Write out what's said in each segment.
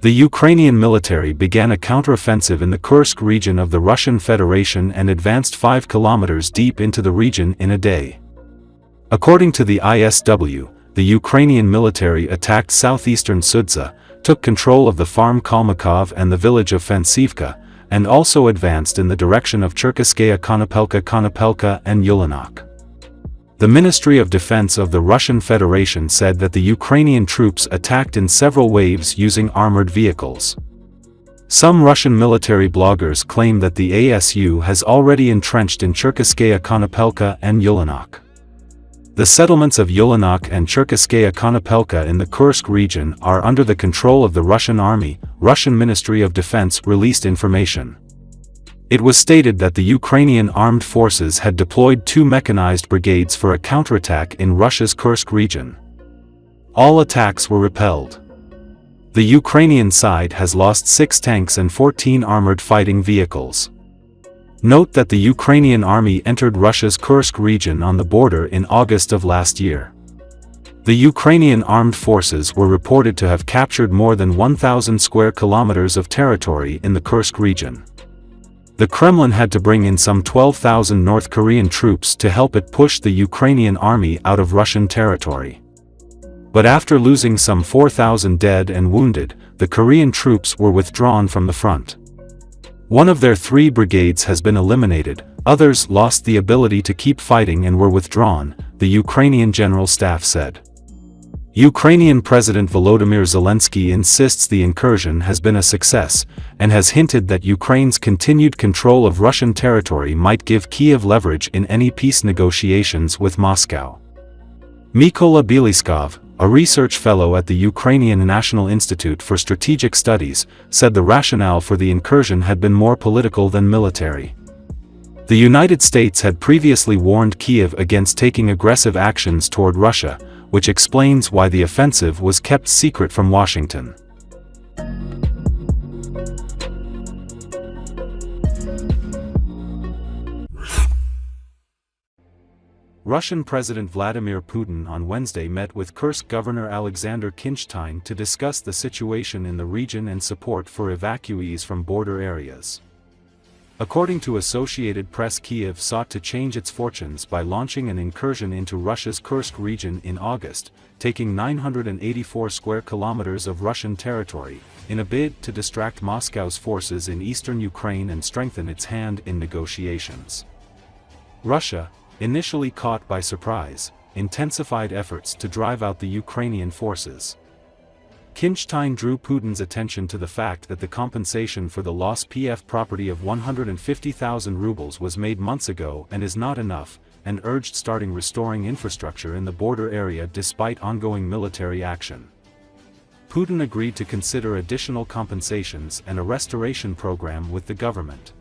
The Ukrainian military began a counteroffensive in the Kursk region of the Russian Federation and advanced 5 kilometers deep into the region in a day. According to the ISW, the Ukrainian military attacked southeastern Sudza, took control of the farm Kalmykov and the village of Fansivka, and also advanced in the direction of Cherkasskaya Konopelka and Yulianok. The Ministry of Defense of the Russian Federation said that the Ukrainian troops attacked in several waves using armored vehicles. Some Russian military bloggers claim that the ASU has already entrenched in Cherkasskaya Konopelka and Yulianok. The settlements of Yulianok and Cherkasskaya Konopelka in the Kursk region are under the control of the Russian Army, Russian Ministry of Defense released information. It was stated that the Ukrainian armed forces had deployed 2 mechanized brigades for a counterattack in Russia's Kursk region. All attacks were repelled. The Ukrainian side has lost 6 tanks and 14 armored fighting vehicles. Note that the Ukrainian army entered Russia's Kursk region on the border in August of last year. The Ukrainian armed forces were reported to have captured more than 1,000 square kilometers of territory in the Kursk region. The Kremlin had to bring in some 12,000 North Korean troops to help it push the Ukrainian army out of Russian territory. But after losing some 4,000 dead and wounded, the Korean troops were withdrawn from the front. One of their 3 brigades has been eliminated, others lost the ability to keep fighting and were withdrawn, the Ukrainian General Staff said. Ukrainian President Volodymyr Zelensky insists the incursion has been a success, and has hinted that Ukraine's continued control of Russian territory might give Kyiv leverage in any peace negotiations with Moscow. Mykola Bieliskov, a research fellow at the Ukrainian National Institute for Strategic Studies, said the rationale for the incursion had been more political than military. The United States had previously warned Kyiv against taking aggressive actions toward Russia, which explains why the offensive was kept secret from Washington. Russian President Vladimir Putin on Wednesday met with Kursk Governor Alexander Kinstein to discuss the situation in the region and support for evacuees from border areas. According to Associated Press, Kyiv sought to change its fortunes by launching an incursion into Russia's Kursk region in August, taking 984 square kilometers of Russian territory, in a bid to distract Moscow's forces in eastern Ukraine and strengthen its hand in negotiations. Russia, initially caught by surprise, intensified efforts to drive out the Ukrainian forces. Kinstein drew Putin's attention to the fact that the compensation for the lost PF property of 150,000 rubles was made months ago and is not enough, and urged starting restoring infrastructure in the border area despite ongoing military action. Putin agreed to consider additional compensations and a restoration program with the government.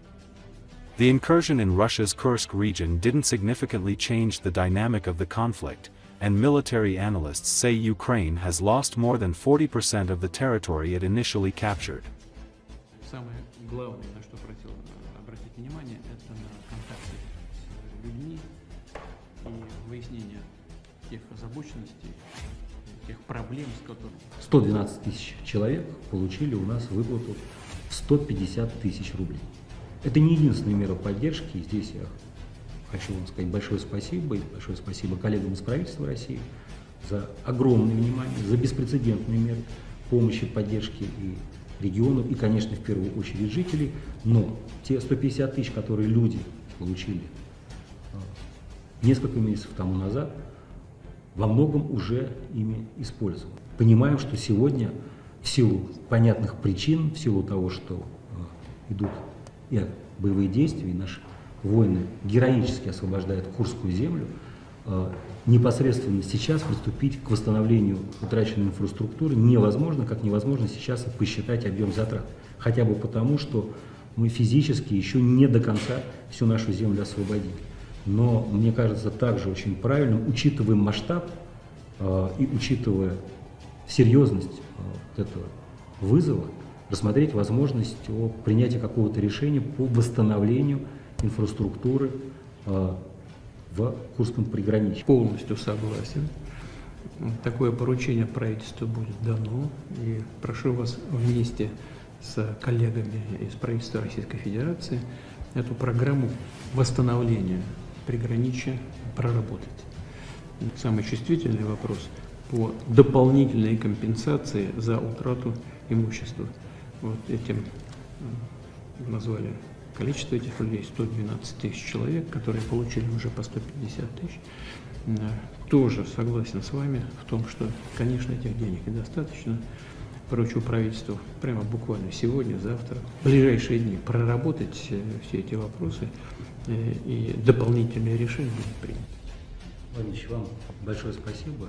The incursion in Russia's Kursk region didn't significantly change the dynamic of the conflict, and military analysts say Ukraine has lost more than 40% of the territory it initially captured. Самое главное, на что хотел обратить внимание, это на контакты с людьми и выяснение тех озабоченностей, тех проблем, с которыми 112 тысяч человек получили у нас выплату в 150 тысяч рублей. Это не единственная мера поддержки, и здесь я хочу вам сказать большое спасибо коллегам из правительства России за огромное внимание, за беспрецедентные меры помощи, поддержки и регионов, и, конечно, в первую очередь жителей, но те 150 тысяч, которые люди получили несколько месяцев тому назад, во многом уже ими использованы. Понимаем, что сегодня в силу понятных причин, в силу того, что идут и боевые действия, и наши воины героически освобождают Курскую землю, непосредственно сейчас приступить к восстановлению утраченной инфраструктуры невозможно, как невозможно сейчас посчитать объем затрат. Хотя бы потому, что мы физически еще не до конца всю нашу землю освободили. Но мне кажется также очень правильным, учитывая масштаб и учитывая серьезность этого вызова, рассмотреть возможность о принятии какого-то решения по восстановлению инфраструктуры в Курском приграничье. полностью согласен. Такое поручение правительству будет дано, и прошу вас вместе с коллегами из правительства Российской Федерации эту программу восстановления приграничья проработать. Самый чувствительный вопрос по дополнительной компенсации за утрату имущества. Вот этим назвали количество этих людей 112 тысяч человек, которые получили уже по 150 тысяч. Тоже согласен с вами в том, что, конечно, этих денег недостаточно. Поручу правительству прямо буквально сегодня, завтра, в ближайшие дни проработать все эти вопросы, и дополнительные решения будут приняты. Владимирович, вам большое спасибо.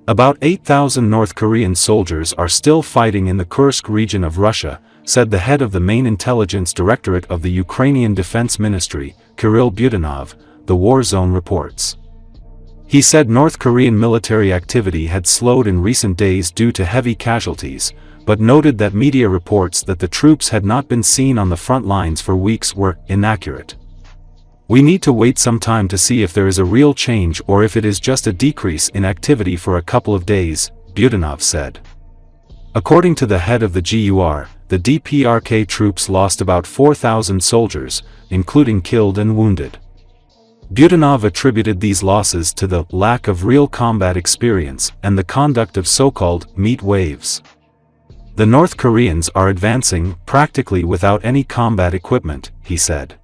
About 8,000 North Korean soldiers are still fighting in the Kursk region of Russia, said the head of the main intelligence directorate of the Ukrainian Defense Ministry, Kirill Budanov, the war zone reports. He said North Korean military activity had slowed in recent days due to heavy casualties, but noted that media reports that the troops had not been seen on the front lines for weeks were inaccurate. We need to wait some time to see if there is a real change or if it is just a decrease in activity for a couple of days, Budanov said. According to the head of the GUR, the DPRK troops lost about 4,000 soldiers, including killed and wounded. Budanov attributed these losses to the lack of real combat experience and the conduct of so-called meat waves. The North Koreans are advancing practically without any combat equipment, he said.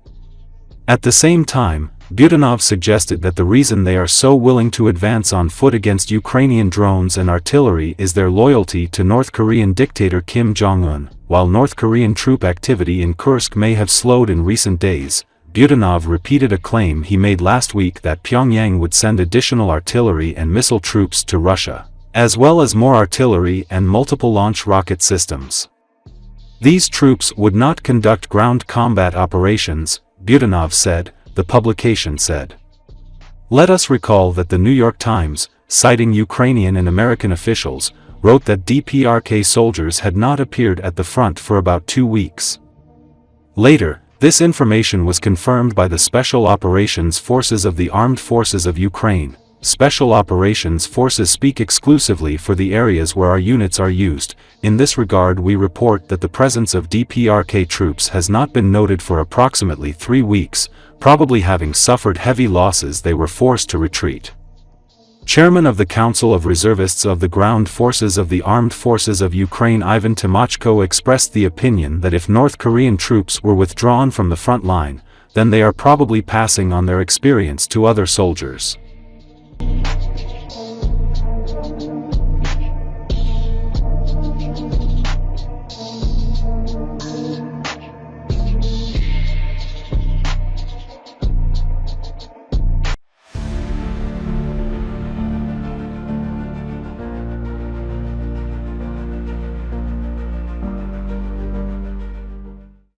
At the same time, Budanov suggested that the reason they are so willing to advance on foot against Ukrainian drones and artillery is their loyalty to North Korean dictator Kim Jong-un. While North Korean troop activity in Kursk may have slowed in recent days, Budanov repeated a claim he made last week that Pyongyang would send additional artillery and missile troops to Russia, as well as more artillery and multiple launch rocket systems. These troops would not conduct ground combat operations, Budanov said, the publication said. Let us recall that the New York Times, citing Ukrainian and American officials, wrote that DPRK soldiers had not appeared at the front for about 2 weeks. Later, this information was confirmed by the Special Operations Forces of the Armed Forces of Ukraine. Special Operations Forces speak exclusively for the areas where our units are used. In this regard, we report that the presence of DPRK troops has not been noted for approximately 3 weeks, probably having suffered heavy losses they were forced to retreat. Chairman of the Council of Reservists of the Ground Forces of the Armed Forces of Ukraine Ivan Timochko expressed the opinion that if North Korean troops were withdrawn from the front line, then they are probably passing on their experience to other soldiers.